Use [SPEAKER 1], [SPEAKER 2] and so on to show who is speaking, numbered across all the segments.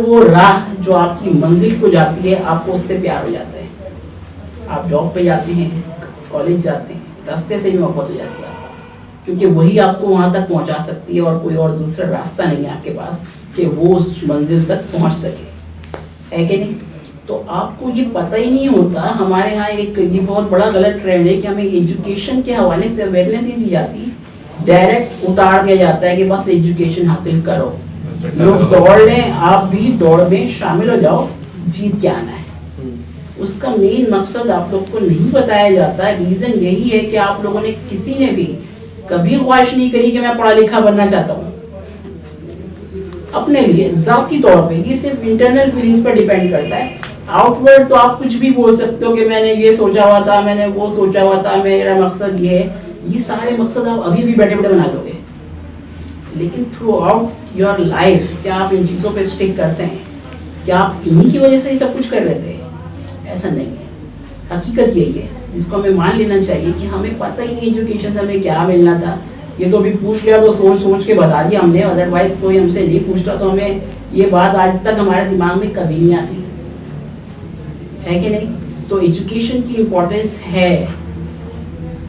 [SPEAKER 1] وہ راہ جو آپ کی منزل کو جاتی ہے آپ کو اس سے پیار ہو جاتا ہے. آپ جاب پہ جاتے ہیں, کالج جاتے ہیں, راستے سے بھی محبت ہو جاتی ہے آپ کو, کیونکہ وہی آپ کو وہاں تک پہنچا سکتی ہے اور کوئی اور دوسرا راستہ نہیں ہے آپ کے پاس کہ وہ اس منزل تک پہنچ سکے, ہے کہ نہیں. تو آپ کو یہ پتہ ہی نہیں ہوتا. ہمارے یہاں ایک یہ بہت بڑا غلط ٹرینڈ ہے کہ ہمیں ایجوکیشن کے حوالے سے اویئرنیس نہیں دی جاتی, ڈائریکٹ اتار دیا جاتا ہے کہ بس ایجوکیشن حاصل کرو, لوگ دوڑ لیں, آپ بھی دوڑ میں شامل ہو جاؤ, جیت کے آنا ہے. اس کا مین مقصد آپ لوگ کو نہیں بتایا جاتا. ریزن یہی ہے کہ آپ لوگوں نے کسی نے بھی کبھی خواہش نہیں کری کہ میں پڑھا لکھا بننا چاہتا ہوں اپنے لیے ذاتی طور پہ. یہ صرف انٹرنل فیلنگز پر ڈیپینڈ کرتا ہے. آؤٹ ورڈ تو آپ کچھ بھی بول سکتے ہو کہ میں نے یہ سوچا ہوا تھا, میں نے وہ سوچا ہوا تھا, میرا مقصد یہ ہے. یہ سارے مقصد آپ ابھی بھی بیٹھے بیٹھے بنا لو گے, لیکن تھرو آؤٹ یور لائف کیا آپ ان چیزوں پہ اسٹک کرتے ہیں؟ کیا آپ انہی کی وجہ سے ہی سب کچھ کر رہے تھے؟ ایسا نہیں ہے. حقیقت یہی ہے جس کو ہمیں مان لینا چاہیے کہ ہمیں پتہ ہی نہیں ایجوکیشن سے ہمیں کیا ملنا تھا. یہ تو بھی پوچھ لیا تو سوچ سوچ کے بتا دیا ہم نے, ادروائز کوئی ہم سے نہیں پوچھتا تو ہمیں یہ بات آج تک ہمارے دماغ میں کبھی نہیں آتی, ہے کہ نہیں. سو ایجوکیشن کی امپورٹینس ہے.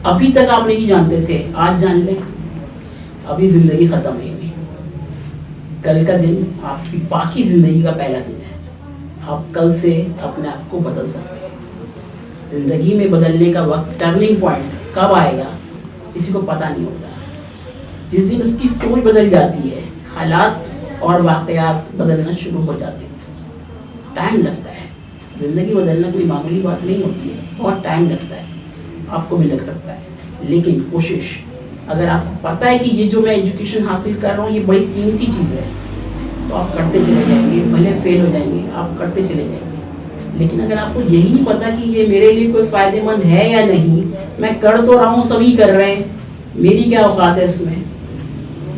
[SPEAKER 1] ابھی تک آپ نہیں جانتے تھے, آج جان لیں. ابھی زندگی ختم نہیں ہوئی, کل کا دن آپ کی باقی زندگی کا پہلا دن ہے. آپ کل سے اپنے آپ کو بدل سکتے ہیں. زندگی میں بدلنے کا وقت, ٹرننگ پوائنٹ کب آئے گا کسی کو پتہ نہیں ہوتا. جس دن اس کی سوچ بدل جاتی ہے, حالات اور واقعات بدلنا شروع ہو جاتے ہیں. ٹائم لگتا ہے. زندگی بدلنا کوئی معمولی بات نہیں ہوتی ہے, بہت ٹائم لگتا ہے. آپ کو بھی لگ سکتا ہے, لیکن کوشش, اگر آپ کو پتہ ہے کہ یہ جو میں ایجوکیشن حاصل کر رہا ہوں یہ بڑی قیمتی چیز ہے, تو آپ کرتے چلے جائیں گے. بھلے فیل ہو جائیں گے, آپ کرتے چلے جائیں گے. لیکن اگر آپ کو یہی نہیں پتا کہ یہ میرے لیے کوئی فائدہ مند ہے یا نہیں, میں کر تو رہا ہوں, سبھی کر رہے ہیں, میری کیا اوقات ہے اس میں,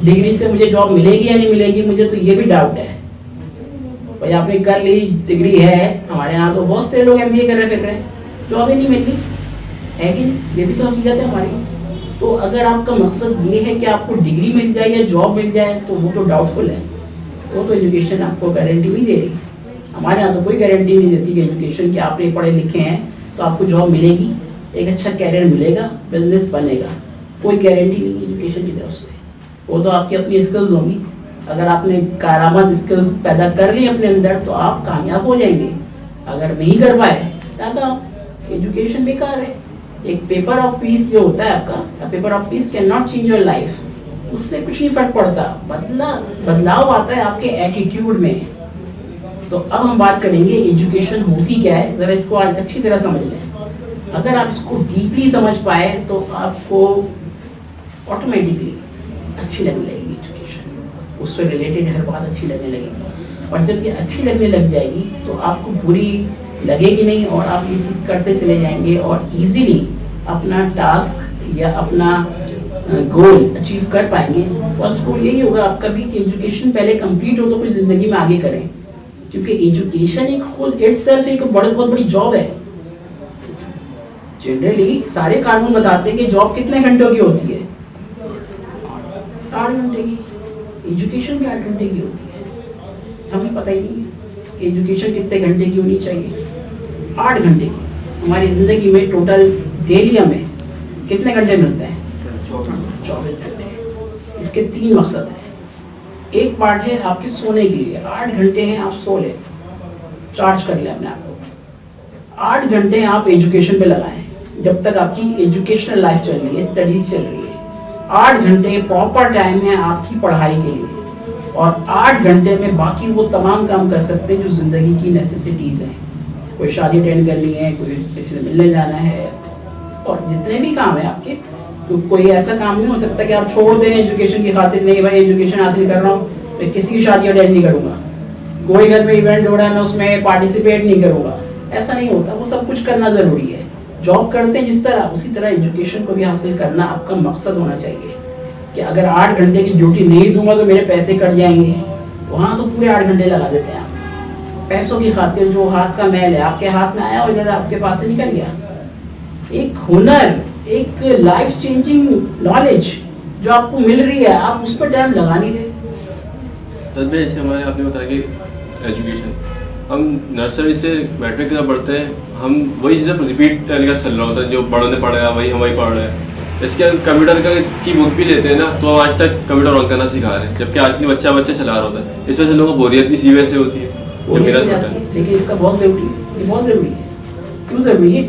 [SPEAKER 1] ڈگری سے مجھے جاب ملے گی یا نہیں ملے گی, مجھے تو یہ بھی ڈاؤٹ ہے. بھائی آپ نے کر لی, ڈگری ہے, ہمارے یہاں تو بہت سے لوگ ایم بی اے کر رہے پھر رہے ہیں, جاب ہی نہیں مل رہی, ہے کہ نہیں. یہ بھی تو حقیقت ہے ہماری. تو اگر آپ کا مقصد یہ ہے کہ آپ کو ڈگری مل جائے یا جاب مل جائے تو وہ تو ڈاؤٹ فل ہے. وہ تو ایجوکیشن آپ کو گارنٹی نہیں دے رہی. ہمارے یہاں تو کوئی گارنٹی نہیں دیتی کہ ایجوکیشن کہ آپ نے پڑھے لکھے ہیں تو آپ کو جاب ملے گی, ایک اچھا کیریئر ملے گا, بزنس بنے گا. کوئی گارنٹی نہیں ایجوکیشن کی طرف سے. وہ تو آپ کی اپنی اسکلز ہوں گی. اگر آپ نے کارآمد اسکلز پیدا کر لی اپنے اندر تو آپ کامیاب ہو جائیں گے. اگر نہیں کر پائے تو ایجوکیشن بیکار ہے. ایک پیپر آف پیس جو ہوتا ہے آپ کا, paper of piece cannot change your life. اس سے کچھ نہیں فرق پڑتا. بدلاؤ آتا ہے آپ کے ایٹیٹیوڈ میں. تو اب ہم بات کریں گے ایجوکیشن ہوتی کیا ہے. ذرا اس کو آج اچھی طرح سمجھ لیں. اگر آپ اس کو ڈیپلی سمجھ پائے تو آپ کو آٹومیٹکلی اچھی لگنے لگے گی ایجوکیشن. اس سے ریلیٹڈ ہر بات اچھی لگنے لگے گی, اور جب یہ اچھی لگنے لگ جائے گی تو آپ کو بری لگے گی نہیں, اور آپ یہ چیز کرتے چلے جائیں گے اور ایزیلی اپنا ٹاسک یا اپنا گول اچیو کر پائیں گے. فرسٹ گول یہی ہوگا آپ کا بھی کہ ایجوکیشن پہلے کمپلیٹ ہو تو کچھ زندگی میں آگے کریں, کیونکہ ایجوکیشن ایک خود اٹ سیلف ایک بہت بڑی جاب ہے. جنرلی سارے قانون بتاتے ہیں کہ جاب کتنے گھنٹوں کی ہوتی ہے, 8 گھنٹے کی. ایجوکیشن بھی 8 گھنٹے کی ہوتی ہے. ہمیں پتہ ہی نہیں ہے کہ ایجوکیشن کتنے گھنٹے کی ہونی چاہیے. 8 گھنٹے کی. ہماری زندگی میں ٹوٹل ڈیلی ہمیں کتنے گھنٹے ملتے ہیں؟ 24 گھنٹے. اس کے 3 مقصد ہیں. ایک پارٹ ہے آپ کے سونے کے لیے, 8 گھنٹے ہیں آپ سو لیں, چارج کر لیں اپنے آپ کو. 8 گھنٹے آپ ایجوکیشن پہ لگائیں, جب تک آپ کی ایجوکیشنل لائف چل رہی ہے, اسٹڈیز چل رہی ہے. 8 گھنٹے پراپر ٹائم ہے آپ کی پڑھائی کے لیے, اور 8 گھنٹے میں باقی وہ تمام کام کر سکتے ہیں جو زندگی کی نیسیسٹیز ہیں. کوئی شادی اٹینڈ کرنی ہے, کوئی کسی سے ملنے جانا ہے, اور جتنے بھی کام ہیں آپ کے, تو کوئی ایسا کام نہیں ہو سکتا کہ آپ چھوڑ دیں ایجوکیشن کی خاطر. نہیں بھائی ایجوکیشن حاصل کر رہا ہوں, میں کسی کی شادی اٹینڈ نہیں کروں گا, کوئی گھر میں ایونٹ ہو رہا ہے میں اس میں پارٹیسپیٹ نہیں کروں گا. ایسا نہیں ہوتا. وہ سب کچھ کرنا ضروری ہے. جاب کرتے ہیں جس طرح, اسی طرح ایجوکیشن کو بھی حاصل کرنا آپ کا مقصد ہونا چاہیے. کہ اگر 8 گھنٹے کی ڈیوٹی نہیں دوں گا تو میرے پیسے کٹ جائیں گے. وہاں تو پورے 8 گھنٹے لگا دیتے ہیں آپ پیسوں کی خاطر. جو ہاتھ کا میل ہے آپ کے ہاتھ میں آیا اور ادھر آپ کے پاس سے نکل گیا. ایک ہنر, ایک لائف چینجنگ نالج جو آپ کو مل رہی ہے, آپ اس پہ ٹائم لگا نہیں رہے.
[SPEAKER 2] جیسے ہمارے آپ نے بتایا کہ ایجوکیشن. ہم نرسری سے میٹرک تک پڑھتے ہیں, ہم وہی چیزیں ریپیٹ کرنے کا چل رہا ہوتا ہے, جو بڑوں نے پڑھا وہی ہم وہی پڑھ رہے ہیں. اس کے کمپیوٹر کی بک بھی لیتے ہیں نا, تو ہم آج تک کمپیوٹر آن کرنا سکھا رہے ہیں, جبکہ آج کے بچہ چلا رہا ہوتا ہے. اس وجہ سے لوگوں کو بوریت بھی اسی وجہ سے ہوتی ہے.
[SPEAKER 1] لیکن اس کا بہت ضروری ہے, یہ بہت ضروری ہے. کیوں ضروری ہے؟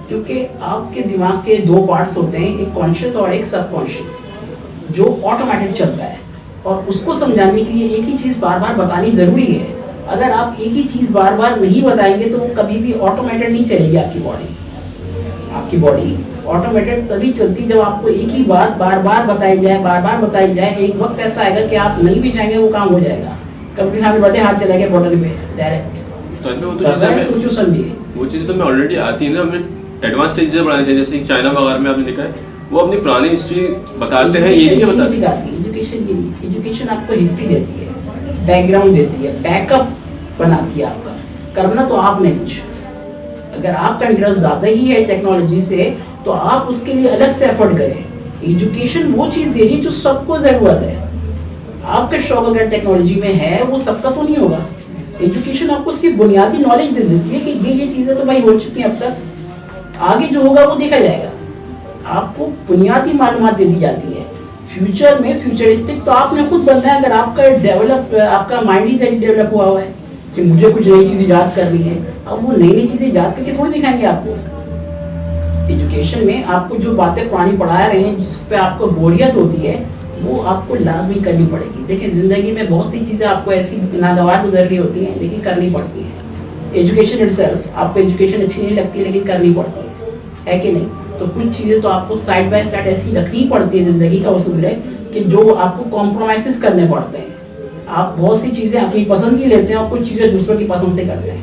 [SPEAKER 1] کیونکہ آپ کے دماغ کے دو پارٹس ہوتے ہیں, ایک کانشیس اور ایک سب کانشیس, جو آٹومیٹک چلتا ہے. اور اس کو سمجھانے کے لیے ایک ہی چیز بار بار بتانی ضروری ہے. اگر آپ ایک ہی چیز بار بار نہیں بتائیں گے تو وہ کبھی بھی آٹومیٹڈ نہیں چلے گی. آپ کی باڈی آٹومیٹڈ تبھی چلتی جب آپ کو ایک ہی بات بار بار بتائی جائے. ایک وقت ایسا آئے گا کہ آپ نہیں بھی چاہیں گے وہ کام ہو جائے گا. کبھی ہمیں بڑے ہاتھ چلے گئے بوٹل پہ ڈائریکٹ. سوچو سمجھیے,
[SPEAKER 2] وہ چیزیں تو میں آلریڈی آتی ہے نا, ہمیں ایڈوانس اسٹیجز پڑھانے چاہیے. جیسے چائنا وغیرہ میں آپ نے دیکھا ہے, وہ اپنی پرانی ہسٹری بتاتے ہیں, یہ نہیں کہ بتاتے.
[SPEAKER 1] ایجوکیشن آپ کو ہسٹری دیتی ہے, بیک گراؤنڈ دیتی ہے, بیک اپ بناتی ہے. آپ کا کرنا تو آپ نے کچھ, اگر آپ کا انٹرسٹ زیادہ ہی ہے ٹیکنالوجی سے تو آپ اس کے لیے الگ سے ایفرٹ کریں. ایجوکیشن وہ چیز دے رہی جو سب کو ضرورت ہے. آپ کا شوق اگر ٹیکنالوجی میں ہے وہ سب کا تو نہیں ہوگا. ایجوکیشن آپ کو صرف بنیادی نالج دے دیتی ہے کہ یہ چیزیں تو بھائی ہو چکی ہیں اب تک, آگے جو ہوگا وہ دیکھا جائے گا. آپ کو بنیادی معلومات دے دی جاتی ہے. فیوچر میں فیوچرسٹک تو آپ نے خود بننا ہے. اگر آپ کا آپ کا مائنڈ ہی ڈیولپ ہوا ہے کہ مجھے کچھ نئی چیز ایجاد کرنی ہے, اب وہ نئی چیزیں ایجاد کر کے تھوڑی دکھائیں گے آپ کو. ایجوکیشن میں آپ کو جو باتیں پرانی پڑھا رہے ہیں جس پہ آپ کو بوریت ہوتی ہے وہ آپ کو لازمی کرنی پڑے گی. دیکھیں زندگی میں بہت سی چیزیں آپ کو ایسی ناگوار گزر رہی ہوتی ہیں لیکن کرنی پڑتی ہیں. ایجوکیشن اٹ سیلف, آپ کو ایجوکیشن اچھی نہیں لگتی لیکن کرنی پڑتی ہے کہ نہیں؟ تو کچھ چیزیں تو آپ کو سائڈ بائی سائڈ ایسی رکھنی پڑتی ہے, زندگی کا اصول ہے کہ جو آپ کو کمپرومائزز کرنے پڑتے ہیں. آپ بہت سی چیزیں اپنی پسند کی لیتے ہیں اور کچھ چیزیں دوسروں کی پسند سے کرتے ہیں.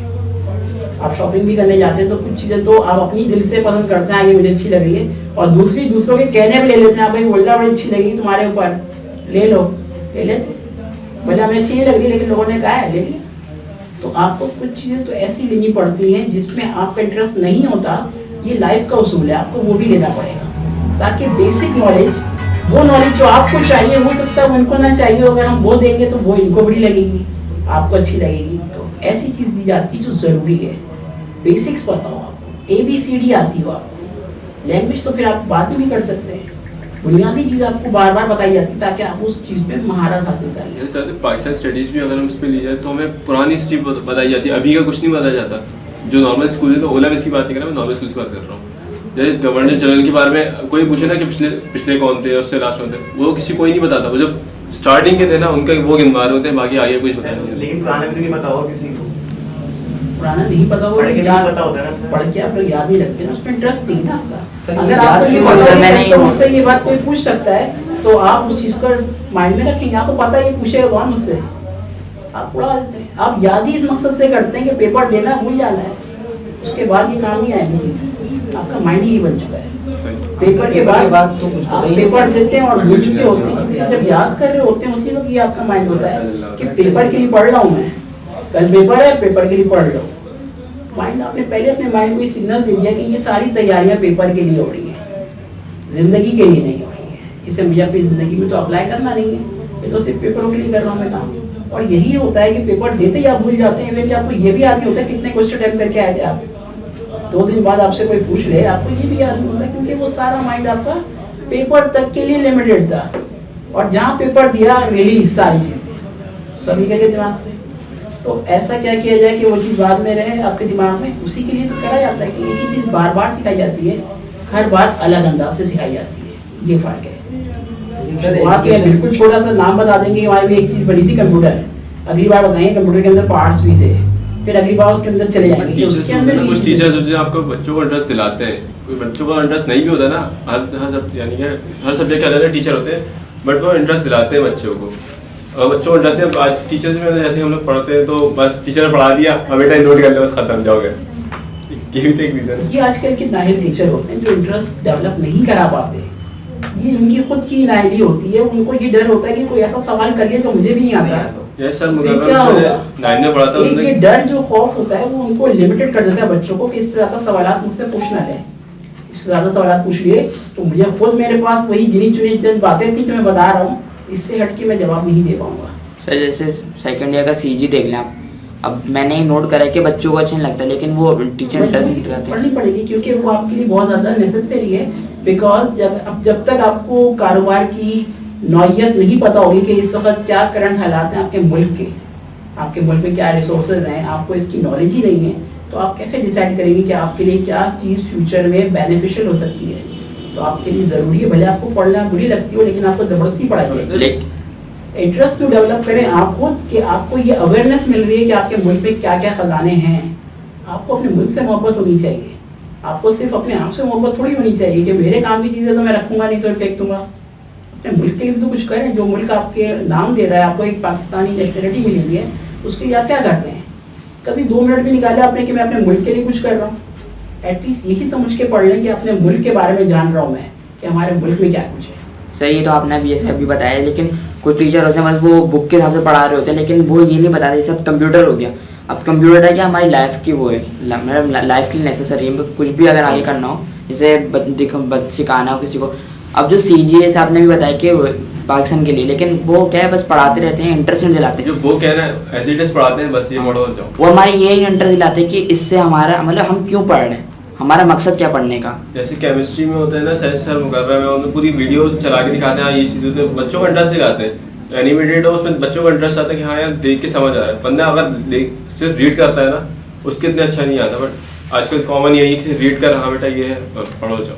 [SPEAKER 1] آپ شاپنگ بھی کرنے جاتے ہیں تو کچھ چیزیں تو آپ اپنی دل سے پسند کرتے ہیں, یہ مجھے اچھی لگ رہی ہے, اور دوسروں کے کہنے پہ لے لیتے ہیں. بھائی بولنا بڑی اچھی لگی تمہارے اوپر, لے لو, لے لیتے. بولے ہمیں اچھی نہیں لگ رہی لیکن لوگوں نے کہا ہے لے لیا. تو آپ کو کچھ چیزیں تو ایسی لینی پڑتی ہیں جس میں آپ کا انٹرسٹ نہیں ہوتا. یہ لائف کا اصول ہے, آپ کو وہ بھی لینا پڑے گا تاکہ بیسک نالج, وہ نالج جو آپ کو چاہیے ہو سکتا ہے وہ ان کو نہ چاہیے. اگر ہم وہ دیں گے تو وہ ان کو بڑی لگے گی, آپ کو اچھی لگے گی. تو ایسی چیز دی جاتی ہے جو ضروری ہے. بیسکس پتا ہو آپ کو, ABCD آتی ہو آپ کو. لینگویج تو پھر آپ بعد میں بھی کر سکتے ہیں. بنیادی چیز آپ کو بار بار بتائی جاتی ہے تاکہ آپ اس چیز پہ مہارت حاصل کر لیں.
[SPEAKER 2] پاکستان اسٹڈیز بھی اگر ہم اس پہ لی جائے تو ہمیں پرانی ہسٹری بتائی جاتی ہے, ابھی کا کچھ نہیں بتایا جاتا. جو نارمل اسکول ہے, تو اولا اس کی بات نہیں کر رہا, میں نارمل اسکول کی بات کر رہا ہوں. جیسے گورنر جنرل کے بارے میں کوئی پوچھے نا کہ پچھلے کون تھے, اس سے لاسٹ کون تھے, وہ کسی کوئی نہیں بتاتا. وہ جب اسٹارٹنگ کے تھے نا ان کا وہ گنوار ہوتے ہیں, باقی آگے کچھ بتایا نہیں.
[SPEAKER 3] لیکن پرانا بھی نہیں پتا ہو کسی کو,
[SPEAKER 1] پرانا نہیں پتا ہو, پڑھ کے آپ لوگ یاد نہیں رکھتے نا, اس میں انٹرسٹ نہیں نا آپ کا. اگر آپ کو یہ پتا ہے مجھ سے یہ بات کوئی پوچھ سکتا ہے تو آپ اس چیز کو مائنڈ میں رکھیں گے. آپ کو پتا ہے یہ پوچھے گا کون مجھ سے, آپ پڑھا دیتے ہیں. آپ یاد ہی اس مقصد سے کرتے ہیں کہ پیپر دینا بھول جانا ہے, اس کے بعد یہ کام نہیں آئے گی چیز. آپ کا مائنڈ ہی بن چکا ہے. پیپر کے بعد آپ پیپر دیتے ہیں اور بھول چکے ہوتے ہیں. جب یاد کر رہے ہوتے ہیں اسی وقت یہ آپ کا مائنڈ ہوتا ہے کہ پیپر کے لیے پڑھ رہا ہوں, میں کل پیپر ہے, پیپر کے لیے پڑھ رہا ہوں. مائنڈ آپ نے پہلے اپنے مائنڈ کو یہ سگنل دے دیا کہ یہ ساری تیاریاں پیپر کے لیے ہو رہی ہیں, زندگی کے لیے نہیں ہو رہی ہیں. اسے مجھے اپنی زندگی میں تو اپلائی کرنا نہیں ہے, یہ تو صرف پیپروں کے لیے کر رہا ہوں میں کام. اور یہی ہوتا ہے کہ پیپر دیتے ہی آپ بھول جاتے ہیں. آپ کو یہ بھی یاد نہیں ہوتا کتنے کوسچن اٹیمپٹ کر کے آئے تھے آپ. 2 دن بعد آپ سے کوئی پوچھ لے, آپ کو یہ بھی یاد نہیں ہوتا کیونکہ وہ سارا مائنڈ آپ کا پیپر تک کے لیے لمیٹڈ تھا. اور جہاں پیپر دیا ریلیز ساری چیزیں سبھی کے لیے دماغ سے. تو ایسا کیا کیا جائے کہ وہ چیز بعد میں رہے آپ کے دماغ میں. اسی کے لیے تو کرا جاتا ہے کہ ایک ہی چیز بار بار سکھائی جاتی ہے, ہر بار الگ انداز سے سکھائی جاتی ہے. یہ فرق ہے. بالکل چھوٹا سا نام بتا دیں گے, ہماری بھی ایک چیز بنی تھی کمپیوٹر, اگلی بار بتائیں گے کمپیوٹر کے اندر پارٹس بھی تھے, پھر اگلی بار اس کے اندر چلے جائیں گے.
[SPEAKER 2] کچھ ٹیچرز ہوتے ہیں آپ کو بچوں کو انٹرسٹ دلاتے ہیں, کوئی بچوں کو انٹرسٹ نہیں بھی ہوتا نا, یعنی کہ ہر سبجیکٹ کے الگ الگ ٹیچر ہوتے ہیں, بٹ وہ انٹرسٹ دلاتے ہیں بچوں کو. اور بچوں کو انٹرسٹ آج ٹیچرز میں جیسے ہم لوگ پڑھتے ہیں تو بس ٹیچر نے پڑھا دیا, اب بیٹا نوٹ کر لے, بس ختم, جاؤ گے. یہ بھی تو ایک ریزن ہے.
[SPEAKER 1] یہ آج کل کے ناہل ٹیچر ہوتے ہیں جو انٹرسٹ ڈیولپ نہیں کرا پاتے. یہ ان کی خود کی ناہلی ہوتی ہے. ان کو یہ ڈر ہوتا ہے کہ کوئی ایسا سوال کریے جو مجھے بھی نہیں آتا. یہ ڈر جو خوف ہوتا ہے وہ ان کو لمیٹڈ کر دیتا ہے بچوں کو کہ اس سے زیادہ سوالات مجھ سے پوچھنا لیں. اس سے زیادہ سوالات پوچھ لیے تو مجھے خود میرے پاس وہی گنی چنی چند باتیں تھیں جو میں بتا رہا ہوں, اس سے ہٹ کے میں جواب نہیں دے پاؤں گا.
[SPEAKER 4] سر جیسے سیکنڈ ایئر کا CG دیکھ لیں آپ,
[SPEAKER 3] اب میں نے نوٹ کرا ہے کہ بچوں کو اچھا نہیں لگتا لیکن وہ ٹیچر انٹرسٹ رہتے ہیں.
[SPEAKER 1] پڑھنی پڑے گی کیونکہ وہ آپ کے لیے بہت زیادہ نیسیسری ہے. بیکاز جب تک آپ کو کاروبار کی نوعیت نہیں پتہ ہوگی کہ اس وقت کیا کرنٹ حالات ہیں آپ کے ملک کے, آپ کے ملک میں کیا ریسورسز ہیں, آپ کو اس کی نالج ہی نہیں ہے, تو آپ کیسے ڈیسائیڈ کریں گے کہ آپ کے لیے کیا چیز فیوچر میں بینیفیشیل ہو سکتی ہے. تو آپ کے لیے ضروری ہے, بھلے آپ کو پڑھنا بری لگتی ہو لیکن آپ کو زبردستی پڑھائی ہے. انٹرسٹ کو ڈیولپ کریں آپ خود کہ آپ کو یہ اویئرنیس مل رہی ہے کہ آپ کے ملک میں کیا کیا خزانے ہیں. آپ کو اپنے ملک سے محبت ہونی چاہیے. آپ کو صرف اپنے آپ سے محبت تھوڑی ہونی چاہیے کہ میرے کام کی چیزیں تو میں رکھوں گا نہیں تو پھینک دوں گا. اپنے ملک کے لیے تو کچھ کریں. جو ملک آپ کے نام دے رہا ہے, آپ کو ایک پاکستانی نیشنلٹی ملی ہوئی ہے, اس کے لیے آپ کیا کرتے ہیں؟ کبھی 2 منٹ بھی نکالا آپ نے کہ میں اپنے ملک کے لیے کچھ کر رہا ہوں. ایٹ لیسٹ یہی سمجھ کے پڑھ لیں کہ اپنے ملک کے بارے میں جان رہا ہوں میں کہ ہمارے ملک میں کیا کچھ ہے.
[SPEAKER 3] صحیح, تو آپ نے ابھی ایسے ابھی بتایا, لیکن کچھ ٹیچر ہوتے ہیں بس وہ بک کے حساب سے پڑھا رہے ہوتے ہیں لیکن وہ یہ نہیں بتاتے. جیسے اب کمپیوٹر ہو گیا, اب کمپیوٹر ہے کہ ہماری لائف کی وہ ہے, لائف کے لیے نیسیسری ہے. کچھ بھی اگر آگے کرنا ہو, جیسے سکھانا ہو کسی کو. اب جو سی جی ایس آپ نے بھی بتایا کہ پاکستان کے لیے, لیکن وہ کیا ہے بس پڑھاتے رہتے ہیں, انٹرسٹ نہیں دلاتے.
[SPEAKER 2] جو وہ کہنا ہے ایز اٹ از پڑھاتے ہیں, بس یہ پڑھو جاؤ.
[SPEAKER 3] وہ ہمارے یہ انٹرسٹ دلاتے ہیں کہ اس سے ہمارا مطلب ہم کیوں پڑھ رہے ہیں, ہمارا مقصد کیا پڑھنے کا.
[SPEAKER 2] جیسے کیمسٹری میں ہوتا ہے نا, چاہے سر مقررہ میں ان پوری ویڈیو چلا کے دکھاتے ہیں, ہاں یہ چیزیں ہوتی ہیں, بچوں کو انٹرسٹ دلاتے ہیں. اینیمیٹیڈ ہو اس میں بچوں کو انٹرسٹ آتا ہے کہ ہاں یار دیکھ کے سمجھ آ رہا ہے. بندہ اگر صرف ریڈ کرتا ہے نا, اس کے اتنے اچھا نہیں آتا. بٹ آج کل کامن یہی ہے کہ ریڈ کر, ہاں بیٹا یہ ہے پڑھو جاؤ.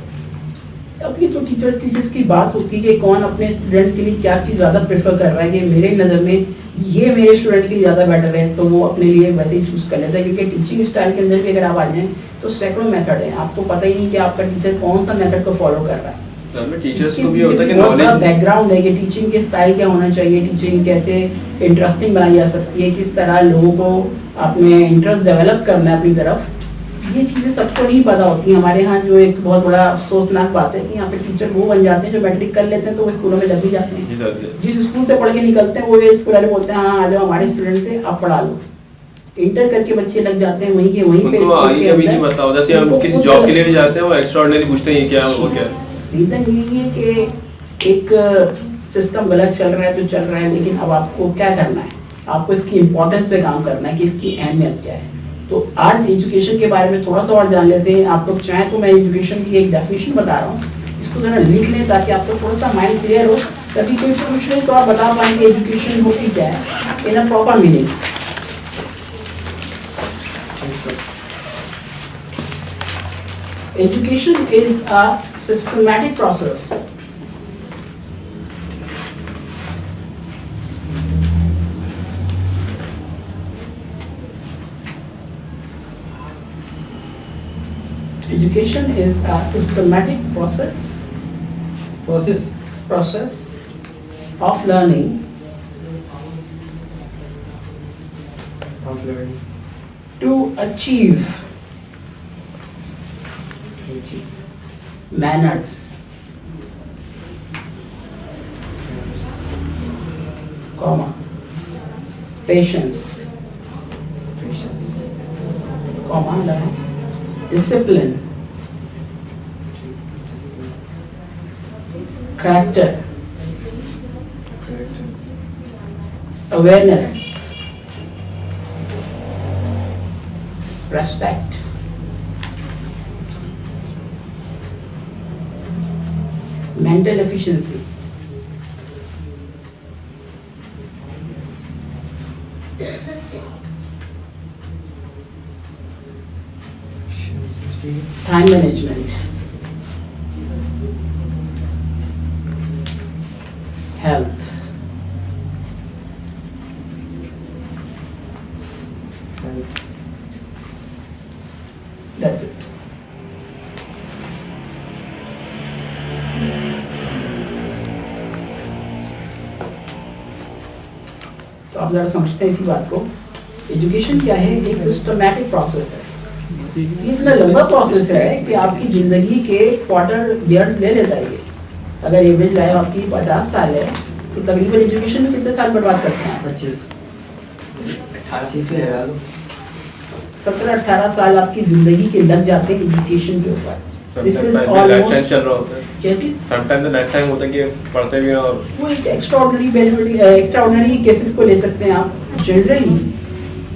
[SPEAKER 1] ابھی تو ٹیچرس کی بات ہوتی ہے کہ کون اپنے اسٹوڈنٹ کے لیے کیا چیز زیادہ پریفر کر رہا ہے, کہ میرے نظر میں یہ میرے اسٹوڈنٹ کے لیے زیادہ بیٹر ہے, تو وہ اپنے لیے ویسے ہی چوز کر لیتا ہے. کیونکہ ٹیچنگ اسٹائل کے اندر بھی اگر آپ آ جائیں تو سینکڑوں میتھڈ ہیں, آپ کو پتہ ہی نہیں کہ آپ کا ٹیچر کون سا میتھڈ کو فالو کر رہا ہے.
[SPEAKER 2] ٹیچرس کو بھی ہوتا ہے کہ نالج
[SPEAKER 1] بیک گراؤنڈ ہے کہ ٹیچنگ کے اسٹائل کیا ہونا چاہیے, ٹیچنگ کیسے انٹرسٹنگ بنائی جا سکتی ہے, کس طرح لوگوں کو اپنے انٹرسٹ ڈیولپ کرنا ہے اپنی طرف. یہ چیزیں سب کو نہیں پتہ ہوتی. ہمارے ہاں جو ایک بہت بڑا افسوسناک بات ہے کہ یہاں پہ ٹیچر وہ بن جاتے ہیں جو میٹرک کر لیتے ہیں تو وہ اسکولوں میں لگ بھی جاتے ہیں. جس اسکول سے پڑھ کے نکلتے ہیں وہ اسکول والے بولتے ہیں ہاں آ جاؤ ہمارے اسٹوڈنٹ تھے آپ پڑھا لو. انٹر کر کے بچے لگ جاتے ہیں وہیں کے وہیں پہ.
[SPEAKER 2] ان کو آگے کبھی نہیں پتا ہوتا. جیسے ہم کسی جاب کے لیے بھی جاتے ہیں, وہ ایکسٹرا آرڈنری پوچھتے ہیں یہ کیا ہے وہ کیا ہے.
[SPEAKER 1] ریزن یہی ہے کہ ایک سسٹم غلط چل رہا ہے تو چل رہا ہے, لیکن اب آپ کو کیا کرنا ہے, آپ کو اس کی امپورٹنس پہ کام کرنا ہے کہ اس کی اہمیت کیا ہے. تو آج ایجوکیشن کے بارے میں تھوڑا سا اور جان لیتے ہیں. آپ لوگ چاہیں تو میں ایجوکیشن کی ایک ڈیفینیشن بتا رہا ہوں, اس کو ذرا لکھ لیں تاکہ آپ کو تھوڑا سا مائنڈ کلیئر ہو. کبھی کوئی پوچھ لیں تو آپ بتا پائیں کہ ایجوکیشن ہوتی کیا ہے in a proper meaning. Education is a systematic process. Education is a systematic process of learning to achieve manners, patience, discipline, character, awareness, respect, mental efficiency, time management, health, that's it. تو آپ ذرا سمجھتے ہیں اسی بات کو. Education کیا ہے, ایک سسٹمیٹک پروسیس ہے. یہ اتنا لمبا پروسیس ہے کہ آپ کی زندگی کے کوارٹر ایئرز لے لیتا ہے. یہ اگر ایوریج لائف آپ کی 50 سال ہے تو تقریباً ایجوکیشن میں کتنے سال برباد کرتے ہیں؟ 17-18 سال آپ کی زندگی کے لگ جاتے ہیں ایجوکیشن کے اوپر. وہ ایک ایکسٹرا آرڈنری کیسز کو لے سکتے ہیں آپ. جنرلی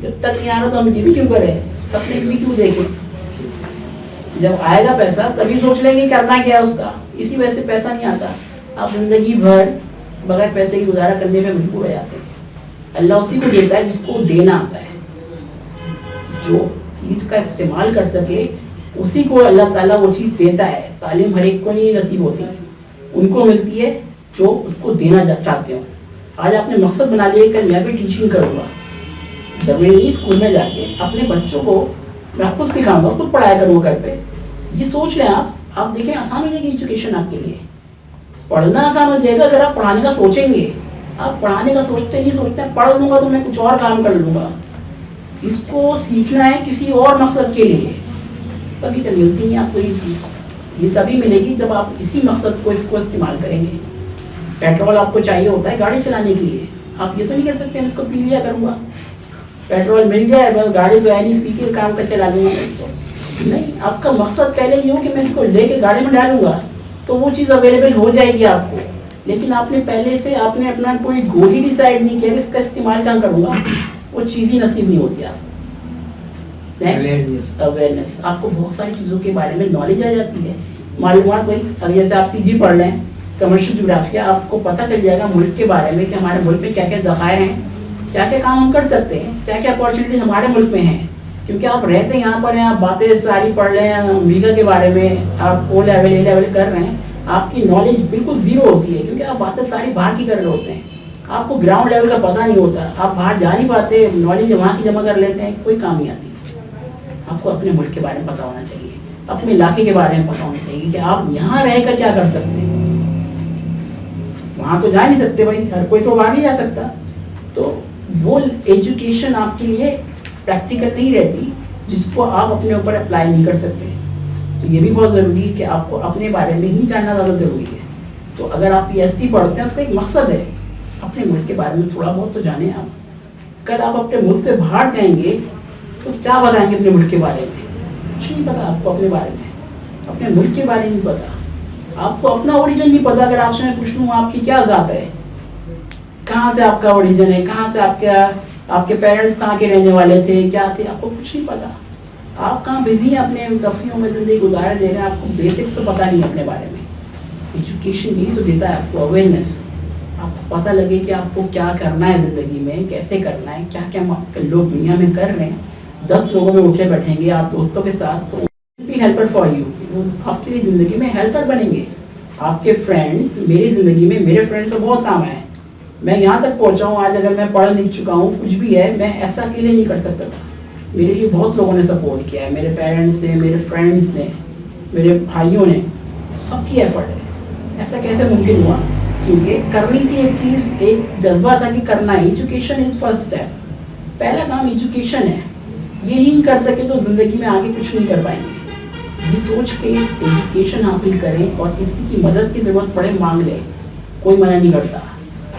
[SPEAKER 1] جب تک نہیں آ رہا تو ہم یہ بھی کیوں کریں, سپنے بھی کیوں دیکھیں. جب آئے گا پیسہ تبھی سوچ لیں گے کرنا کیا ہے اس کا. اسی وجہ سے پیسہ نہیں آتا, آپ زندگی بھر بغیر پیسے کی گزارا کرنے میں مجبور ہو جاتے ہیں. اللہ اسی کو دیتا ہے جس کو دینا آتا ہے. جو چیز کا استعمال کر سکے اسی کو اللہ تعالیٰ وہ چیز دیتا ہے. تعلیم ہر ایک کو نہیں نصیب ہوتی, ان کو ملتی ہے جو اس کو دینا چاہتے ہو. آج آپ نے مقصد بنا لیا کہ میں بھی ٹیچنگ کروں گا, ضروری نہیں اسکول میں جا کے اپنے بچوں کو میں خود سکھاؤں گا, خود پڑھایا کروں گا گھر پہ. یہ سوچ لیں آپ دیکھیں آسان ہو جائے گی ایجوکیشن آپ کے لیے. پڑھنا آسان ہو جائے گا اگر آپ پڑھانے کا سوچیں گے. آپ پڑھانے کا سوچتے نہیں, سوچتے ہیں پڑھ لوں گا تو میں کچھ اور کام کر لوں گا. اس کو سیکھنا ہے کسی اور مقصد کے لیے, تبھی تو ملتی نہیں آپ کو یہ چیز. یہ تبھی ملے گی جب آپ اسی مقصد کو اس کو استعمال کریں گے. پیٹرول آپ کو چاہیے ہوتا ہے گاڑی چلانے کے لیے. آپ یہ تو نہیں کر سکتے اس کو پی لیا کروں گا, پیٹرول مل جائے بس گاڑی تو ہے نہیں, پی کے کام کر چلا لوں گا. نہیں, آپ کا مقصد پہلے یہ ہو کہ میں اس کو لے کے گاڑی میں ڈالوں گا تو وہ چیز اویلیبل ہو جائے گی آپ کو. لیکن آپ نے پہلے سے آپ نے اپنا کوئی گول ہی ڈیسائیڈ نہیں کیا کہ اس کا استعمال کہاں کروں گا, وہ چیز ہی نصیب نہیں ہوتی آپ کو. اویئرنیس, آپ کو بہت ساری چیزوں کے بارے میں نالج آ جاتی ہے, معلومات. بھائی اگر جیسے آپ سیدھی پڑھ لیں کمرشل جغرافیہ, آپ کو پتہ چل جائے گا ملک کے بارے میں کہ ہمارے ملک میں کیا کیا ذخائر ہیں, کیا کیا کام ہم کر سکتے ہیں, کیا کیا اپارچونیٹیز ہمارے ملک میں ہیں. کیونکہ آپ رہتے یہاں پر ہیں, آپ باتیں ساری پڑھ رہے ہیں امریکہ کے بارے میں, آپ او لیول اے لیول کر رہے ہیں, آپ کی نالج بالکل زیرو ہوتی ہے کیونکہ آپ باتیں ساری باہر کی کر رہے ہوتے ہیں. آپ کو گراؤنڈ لیول کا پتہ نہیں ہوتا, آپ باہر جا نہیں پاتے, نالج وہاں کی جمع کر لیتے ہیں, کوئی کام نہیں آتی. آپ کو اپنے ملک کے بارے میں پتہ ہونا چاہیے, اپنے علاقے کے بارے میں پتہ ہونا چاہیے کہ آپ یہاں رہ کر کیا کر سکتے ہیں. وہاں تو جا نہیں سکتے بھائی, ہر کوئی تو وہاں نہیں جا سکتا. تو وہ ایجوکیشن آپ کے لیے پریکٹیکل نہیں رہتی جس کو آپ اپنے اوپر اپلائی نہیں کر سکتے. تو یہ بھی بہت ضروری ہے کہ آپ کو اپنے بارے میں ہی جاننا زیادہ ضروری ہے. تو اگر آپ پی ایچ ڈی پڑھتے ہیں اس کا ایک مقصد ہے اپنے ملک کے بارے میں تھوڑا بہت تو جانیں آپ. کل آپ اپنے ملک سے باہر جائیں گے تو کیا بتائیں گے اپنے ملک کے بارے میں؟ کچھ نہیں پتا آپ کو اپنے بارے میں, اپنے ملک کے بارے میں نہیں پتا. آپ کو اپنا اوریجن نہیں پتا. اگر آپ سے میں پوچھ لوں آپ کی کیا ذات ہے, کہاں سے آپ کا اوریجن ہے, کہاں سے آپ کے پیرنٹس کہاں کے رہنے والے تھے, کیا تھے, آپ کو کچھ نہیں پتا. آپ کہاں بزی ہیں اپنے تفریحوں میں زندگی گزارے دے رہے ہیں, آپ کو بیسکس تو پتہ نہیں اپنے بارے میں. ایجوکیشن یہی تو دیتا ہے آپ کو اویئرنیس, آپ کو پتہ لگے کہ آپ کو کیا کرنا ہے زندگی میں, کیسے کرنا ہے, کیا کیا لوگ دنیا میں کر رہے ہیں. 10 لوگوں میں اٹھے بیٹھیں گے آپ دوستوں کے ساتھ تو بھی ہیلپر فار یو, وہ آپ کی زندگی میں ہیلپر بنیں گے. آپ کے فرینڈس میری زندگی میں, میرے فرینڈس سے بہت کام آئے. میں یہاں تک پہنچا ہوں آج, اگر میں پڑھ لکھ چکا ہوں کچھ بھی ہے, میں ایسا اکیلے نہیں کر سکتا تھا. میرے لیے بہت لوگوں نے سپورٹ کیا ہے, میرے پیرنٹس نے, میرے فرینڈس نے, میرے بھائیوں نے, سب کی ایفرٹ ہے. ایسا کیسے ممکن ہوا؟ کیونکہ کرنی تھی ایک چیز, ایک جذبہ تھا کہ کرنا ہے. ایجوکیشن از فرسٹ اسٹیپ, پہلا کام ایجوکیشن ہے. یہ نہیں کر سکے تو زندگی میں آگے کچھ نہیں کر پائیں گے. یہ سوچ کے ایجوکیشن حاصل کریں, اور کسی کی مدد کی ضرورت پڑے مانگ لیں, کوئی منع نہیں کرتا.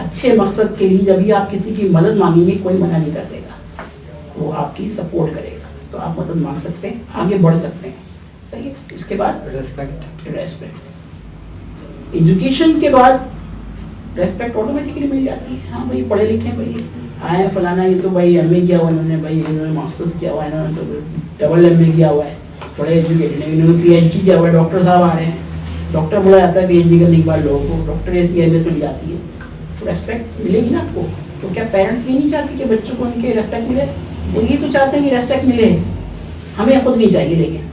[SPEAKER 1] اچھے مقصد کے لیے جب بھی آپ کسی کی مدد مانگیں گے کوئی منع نہیں کر دے گا, وہ آپ کی سپورٹ کرے گا. تو آپ مدد مانگ سکتے ہیں, آگے بڑھ سکتے ہیں. صحیح ہے. اس کے بعد ریسپیکٹ. ایجوکیشن کے بعد ریسپیکٹ آٹومیٹکلی مل جاتی ہے. ہاں بھائی پڑھے لکھے بھائی آئے فلانا, یہ تو بھائی ایم اے کیا ہوا انہوں نے, بھائی انہوں نے ماسٹرس کیا ہوا, انہوں نے تو ڈبل ایم اے کیا ہوا ہے, بڑے ایجوکیٹڈ ہیں, انہوں نے پی ایچ ڈی کیا ہوا ہے, ڈاکٹر صاحب آ رہے ہیں. ڈاکٹر بولا جاتا ہے پی ایچ ڈی کرنے کے بعد لوگوں کو, ڈاکٹر ایسی اہمیت مل جاتی ہے. تو ریسپیکٹ ملے گی نا آپ کو. تو کیا پیرنٹس یہ نہیں چاہتے کہ بچوں کو ان کے ریسپیکٹ ملے؟ وہ یہ تو چاہتے ہیں کہ ریسپیکٹ ملے. ہمیں خود نہیں چاہیے, لیکن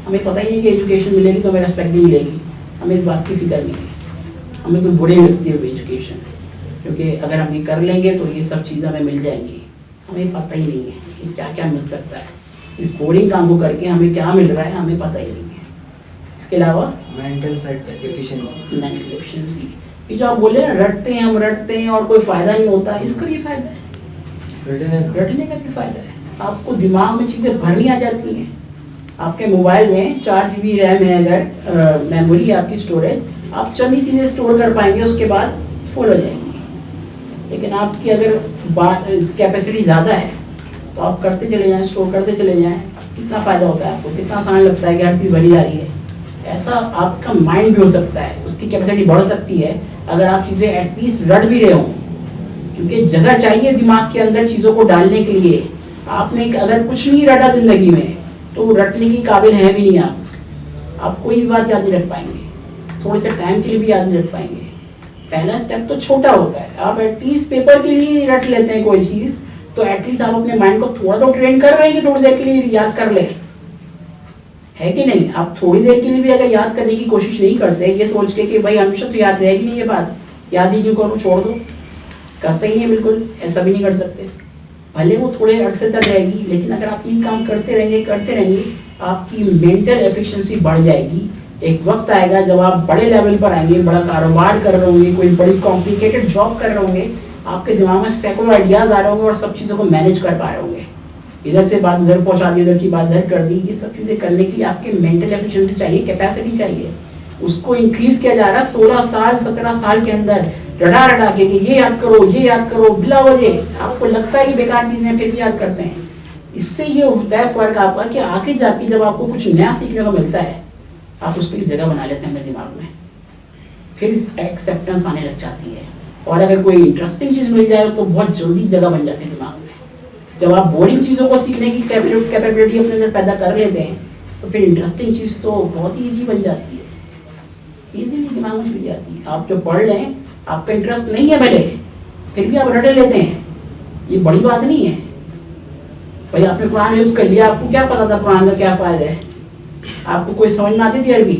[SPEAKER 1] ہمیں پتہ ہی نہیں کہ ایجوکیشن ملے گی تو ہمیں ریسپیکٹ نہیں ملے گی. ہمیں اس بات کی فکر نہیں ہے, ہمیں تو بری لگتی ہے ایجوکیشن, کیونکہ اگر ہم یہ کر لیں گے تو یہ سب چیزیں ہمیں مل جائیں گی. ہمیں پتہ ہی نہیں ہے کہ کیا کیا مل سکتا ہے. اس بورنگ کام کو کر کے ہمیں کیا مل رہا ہے ہمیں پتہ ہی نہیں ہے. اس کے علاوہ
[SPEAKER 4] مینٹل ایفیشنسی,
[SPEAKER 1] یہ جو آپ بولے نا رٹتے ہیں, ہم رٹتے ہیں اور کوئی فائدہ نہیں ہوتا, اس کا بھی فائدہ ہے, رٹنے کا بھی فائدہ ہے. آپ کو دماغ میں چیزیں بھرنی آ جاتی ہیں. آپ کے موبائل میں 4 GB ریم ہے, اگر میموری ہے آپ کی اسٹوریج, آپ چند ہی چیزیں اسٹور کر پائیں گے, اس کے بعد فل ہو جائیں گی. لیکن آپ کی اگر کیپیسٹی زیادہ ہے تو آپ کرتے چلے جائیں, اسٹور کرتے چلے جائیں, کتنا فائدہ ہوتا ہے آپ کو, کتنا آسان لگتا ہے کہ ہر چیز بھری جا رہی ہے. ایسا آپ کا مائنڈ بھی ہو سکتا ہے, اس کی کیپیسٹی بڑھ سکتی ہے اگر آپ چیزیں ایٹ لیسٹ رٹ بھی رہے ہوں, کیونکہ جگہ چاہیے دماغ کے اندر چیزوں کو ڈالنے کے لیے. آپ نے اگر کچھ نہیں رٹا زندگی میں تو رٹنے کی قابل ہے بھی نہیں آپ کوئی بھی بات یاد نہیں رکھ پائیں گے, تھوڑے سے ٹائم کے لیے بھی یاد نہیں رکھ پائیں گے. پہلا اسٹیپ تو چھوٹا ہوتا ہے, آپ ایٹ لیسٹ پیپر کے لیے رٹ لیتے ہیں کوئی چیز تو ایٹ لیسٹ آپ اپنے مائنڈ کو تھوڑا تو ٹرین کر رہے ہیں کہ تھوڑی دیر کے لیے یاد کر لیں, ہے کہ نہیں. آپ تھوڑی دیر کے لیے بھی اگر یاد کرنے کی کوشش نہیں کرتے یہ سوچ کے کہ بھائی ہمیشہ تو یاد رہے گی نہیں, یہ بات یاد ہی کیوں کروں, چھوڑ دو, کرتے ہی نہیں, بالکل ایسا بھی نہیں کر سکتے. بھلے وہ تھوڑے عرصے تک رہے گی لیکن اگر آپ یہ کام کرتے رہیں گے آپ کی مینٹل ایفیشنسی بڑھ جائے گی. ایک وقت آئے گا جب آپ بڑے لیول پر آئیں گے, بڑا کاروبار کر رہے ہوں گے, کوئی بڑی کمپلیکیٹڈ جاب کر رہے ہوں گے, آپ کے دماغ میں سینکڑوں آئیڈیاز آ رہے ہوں گے اور سب چیزوں کو مینیج کر پا رہے ہوں گے. ادھر سے بات ادھر پہنچا دی, ادھر کی بات ادھر کر دی. یہ سب چیزیں کرنے کے لیے آپ کے مینٹل ایفیشنسی چاہیے, کیپیسٹی چاہیے. اس کو انکریز کیا جا رہا ہے 16 سال 17 سال کے اندر, رٹا کے یہ یاد کرو بلا وجہ. آپ کو لگتا ہے کہ بیکار چیزیں پھر بھی یاد کرتے ہیں. اس سے یہ ہوتا ہے فرق آپ کا کہ آگے جا کے جب آپ کو کچھ نیا سیکھنے کو ملتا ہے آپ اس کی جگہ بنا لیتے ہیں اپنے دماغ میں, پھر ایکسیپٹنس آنے لگ جاتی ہے. اور اگر کوئی انٹرسٹنگ چیز مل جائے تو بہت جلدی جگہ بن جاتی ہے دماغ میں. جب آپ بورنگ چیزوں کو سیکھنے کی کیپیبلٹی اپنے اندر پیدا کر لیتے ہیں تو پھر انٹرسٹنگ چیز تو بہت ہی ایزی بن جاتی ہے, ایزیلی دماغ میں چلی جاتی ہے. آپ جو پڑھ لیں آپ کا انٹرسٹ نہیں ہے بھلے پھر بھی آپ رٹ لیتے ہیں, یہ بڑی بات نہیں ہے. بھائی آپ نے قرآن یوز کر لیا, آپ کو کیا پتا تھا قرآن کا کیا فائدہ ہے, آپ کو کوئی سمجھ میں آتی تھی عربی,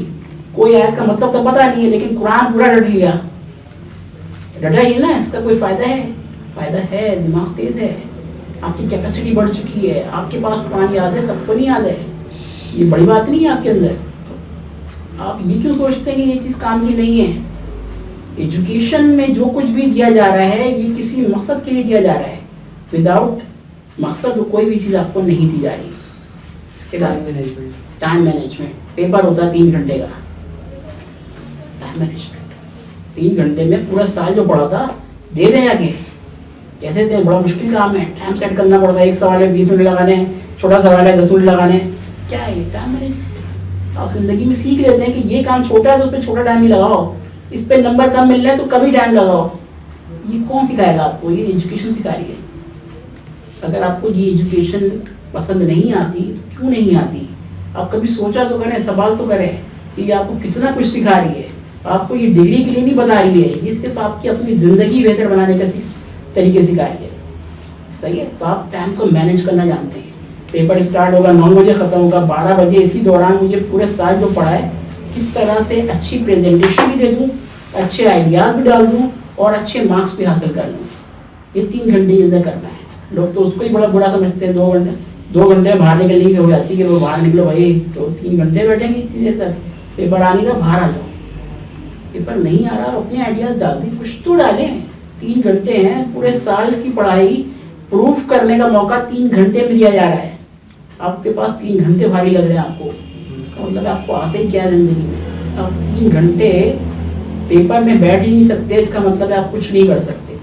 [SPEAKER 1] کوئی آیت کا مطلب تو پتا نہیں ہے لیکن قرآن پورا رٹ لیا, رٹا ہی نا, اس کا کوئی فائدہ ہے؟ فائدہ ہے, دماغ تیز ہے, آپ کی کیپیسٹی بڑھ چکی ہے, آپ کے پاس قرآن یاد ہے, سب کو نہیں یاد ہے. یہ بڑی بات نہیں ہے آپ کے اندر. آپ یہ کیوں سوچتے ہیں کہ یہ چیز کام کی نہیں ہے؟ ایجوکیشن میں جو کچھ بھی دیا جا رہا ہے یہ کسی مقصد کے لیے دیا جا رہا ہے. وداؤٹ مقصد کوئی بھی چیز آپ کو نہیں دی جا رہی. ٹائم مینجمنٹ, پیپر ہوتا ہے 3 گھنٹے کا, ٹائم مینجمنٹ 3 گھنٹے میں پورا سال جو پڑھا تھا دے دیں آگے. کیسے دیں؟ بڑا مشکل کام ہے, ٹائم سیٹ کرنا پڑتا ہے. ایک سوال ہے 20 منٹ لگانے ہیں, چھوٹا سوال ہے 10 منٹ لگانے ہیں. کیا ہے ٹائم مینجمنٹ؟ آپ زندگی میں سیکھ لیتے ہیں کہ یہ کام چھوٹا ہے تو اس پہ چھوٹا ٹائم ہی لگاؤ, اس پہ نمبر کم مل رہا ہے تو کبھی ٹائم لگاؤ. یہ کون سکھائے گا آپ کو؟ یہ ایجوکیشن سکھا رہی ہے. اگر آپ کو یہ ایجوکیشن پسند نہیں آتی تو کیوں نہیں آتی؟ آپ کبھی سوچا تو کریں, سوال تو کریں کہ یہ آپ کو کتنا کچھ سکھا رہی ہے. آپ کو یہ ڈگری کے لیے نہیں بتا رہی ہے, یہ صرف آپ کی اپنی زندگی بہتر بنانے کا طریقے سکھا رہی ہے. صحیح ہے. تو آپ ٹائم کو مینیج کرنا جانتے ہیں. پیپر اسٹارٹ ہوگا 9 بجے, ختم ہوگا 12 بجے. اسی دوران مجھے پورے سال جو پڑھا ہے کس طرح سے اچھی پریزنٹیشن بھی دے دوں, اچھے آئیڈیاز بھی ڈال دوں اور اچھے مارکس بھی حاصل کر لوں. یہ 3 گھنٹے کے اندر کرنا ہے. لوگ تو اس کو ہی بڑا برا سمجھتے ہیں. 2 گھنٹے باہر نکلنے کی ہو جاتی ہے کہ وہ باہر نکلو بھائی, تو 3 گھنٹے بیٹھیں گے اتنی دیر تک, پیپر آ نہیں رہا باہر آ جاؤ. پیپر نہیں آ رہا, اپنے آئیڈیاز ڈال دیں, کچھ تو ڈالیں. 3 گھنٹے ہیں, پورے سال کی پڑھائی پروف کرنے کا موقع 3 گھنٹے میں دیا جا رہا ہے. آپ کے پاس 3 گھنٹے بھاری لگ رہے ہیں آپ کو, مطلب آپ کو آتے ہی کیا ہے زندگی میں. آپ 3 گھنٹے پیپر میں بیٹھ ہی نہیں سکتے, اس کا مطلب ہے آپ کچھ نہیں کر سکتے.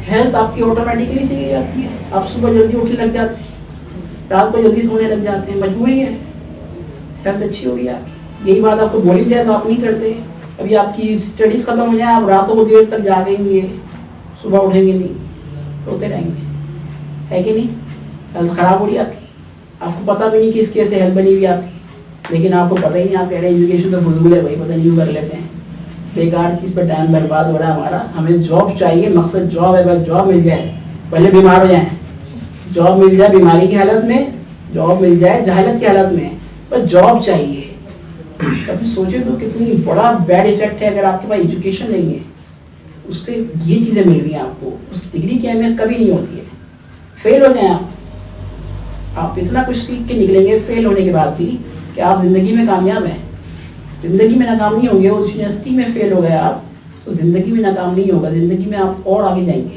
[SPEAKER 1] ہیلتھ آپ کی آٹومیٹکلی صحیح جاتی ہے. آپ صبح جلدی اٹھنے لگ جاتے ہیں, رات کو جلدی سونے لگ جاتے ہیں, مجبوری ہے. ہیلتھ اچھی ہو رہی ہے آپ کی. یہی بات آپ کو بولی جائے تو آپ نہیں کرتے. ابھی آپ کی اسٹڈیز ختم ہو جائیں, آپ راتوں کو دیر تک جاگیں گے, صبح اٹھیں گے نہیں, سوتے رہیں گے, ہے کہ نہیں؟ ہیلتھ خراب ہو رہی ہے آپ کی. آپ کو پتہ بھی نہیں کہ اس کی ایسے ہیلتھ بنی ہوئی ہے آپ کی, لیکن آپ کو پتہ ہی نہیں. آپ کہہ رہے ہیں ایجوکیشن تو فضول ہے بھائی, پتہ نہیں کر لیتے ہیں. بیکار چیز پہ ٹائم برباد ہو رہا ہے ہمارا. ہمیں جاب چاہیے, مقصد جاب ہے, بس جاب مل جائے, پہلے بیمار ہو جائیں, جاب مل جائے بیماری کی حالت میں, جاب مل جائے جہالت کی حالت میں, بس جاب چاہیے. کبھی سوچے تو کتنی بڑا بیڈ افیکٹ ہے اگر آپ کے پاس ایجوکیشن نہیں ہے. اس سے یہ چیزیں مل رہی ہیں آپ کو, اس ڈگری کی اہمیت کبھی نہیں ہوتی ہے. فیل ہو جائیں آپ اتنا کچھ سیکھ کے نکلیں گے فیل ہونے کے بعد بھی کہ آپ زندگی میں کامیاب ہیں. زندگی میں ناکام نہیں ہوں گے. اس یونیورسٹی میں فیل ہو گئے آپ تو زندگی میں ناکام نہیں ہوگا, زندگی میں آپ اور آگے جائیں گے.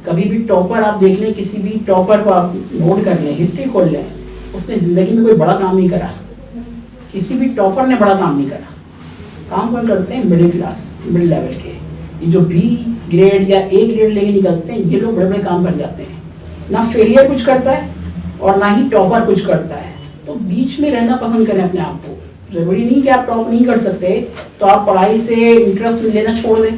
[SPEAKER 1] کبھی بھی ٹاپر آپ دیکھ لیں, کسی بھی ٹاپر کو آپ نوٹ کر لیں, ہسٹری کھول لیں, اس نے زندگی میں کوئی بڑا کام نہیں کرا. کسی بھی ٹاپر نے بڑا کام نہیں کرا. کام کون کرتے ہیں؟ مڈل کلاس, مڈل لیول کے. یہ جو B گریڈ یا A گریڈ لے کے نکلتے ہیں یہ لوگ بڑے بڑے کام کر جاتے ہیں. نہ فیلئر کچھ کرتا ہے اور نہ ہی ٹاپر کچھ کرتا ہے. تو بیچ میں رہنا پسند کریں اپنے آپ کو. ضروری نہیں کہ آپ ٹاپ نہیں کر سکتے تو آپ پڑھائی سے انٹرسٹ لینا چھوڑ دیں.